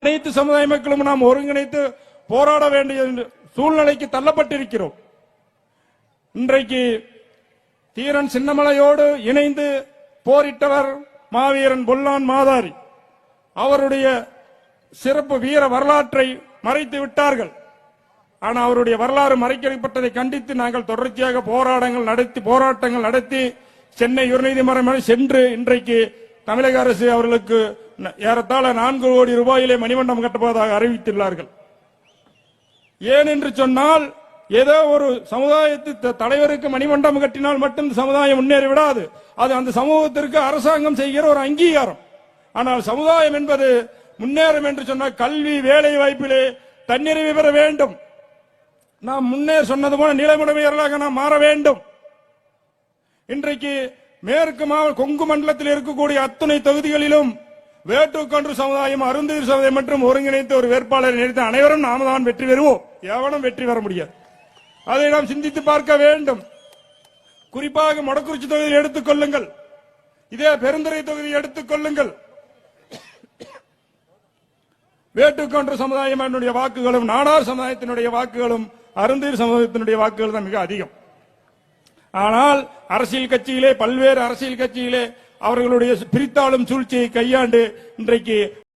அனைத்து சமுதாய மக்களும் நாம் ஒருங்கிணைத்து போராட வேண்டிய சூழ்நிலைக்கு தள்ளப்பட்டிருக்கிறோம். இன்றைக்கு தீரன் சின்னமலையோடு இணைந்து போரிட்டவர் மாவீரன் பொல்லான் மாதாரி. அவருடைய சிறப்பு வீர வரலாற்றை மறைத்து விட்டார்கள். ஆனால் அவருடைய வரலாறு மறைக்கப்பட்டதை கண்டித்து நாங்கள் தொடர்ச்சியாக போராட்டங்கள் நடத்தி சென்னை உயர்நீதிமன்றம் சென்று இன்றைக்கு தமிழக அரசு அவர்களுக்கு ஏறத்தாழ 4 கோடி ரூபாயிலே மணிமண்டபம் கட்டப்போவதாக அறிவித்துள்ளார்கள். ஏன் என்று சொன்னால், ஏதோ ஒரு சமுதாயத்து தலைவருக்கு மணிமண்டபம் கட்டினால் மட்டும் சமுதாயம் முன்னேறி விடாது. அது அந்த சமூகத்திற்கு அரசாங்கம் செய்கிற ஒரு அங்கீகாரம். ஆனால் சமுதாயம் என்பது முன்னேறும் என்று சொன்னால் கல்வி வேலை வாய்ப்பிலே தன்னிறைவு பெற வேண்டும். நாம் முன்னே சொன்னது போல நிலைமுறையர்களாக நாம் மாற வேண்டும். இன்றைக்கு மேற்கு கொங்கு மண்டலத்தில் இருக்கக்கூடிய அத்துணை தொகுதிகளிலும் வேட்டுக்கொன்று சமுதாயம், அருந்ததியர் சமுதாயம் மற்றும் ஒருங்கிணைத்து ஒரு வேட்பாளரை நிறுத்த அனைவரும் நாம தான் வெற்றி பெறுவோம். எவனும் வெற்றி பெற முடியாது. அதை நாம் சிந்தித்து பார்க்க வேண்டும். குறிப்பாக மொடக்குறிச்சி தொகுதியை எடுத்துக் கொள்ளுங்கள், இதே பெருந்துறை தொகுதியை எடுத்துக் கொள்ளுங்கள். வேட்டுக்கொன்று சமுதாயம் வாக்குகளும் நாடார் சமுதாயத்தினுடைய வாக்குகளும் அருந்ததியர் சமுதாயத்தினுடைய வாக்குகள் தான் மிக அதிகம். ஆனால் அரசியல் கட்சியிலே பல்வேறு அரசியல் கட்சியிலே அவர்களுடைய பிரித்தாளும் சூழ்ச்சியை கையாண்டு இன்றைக்கு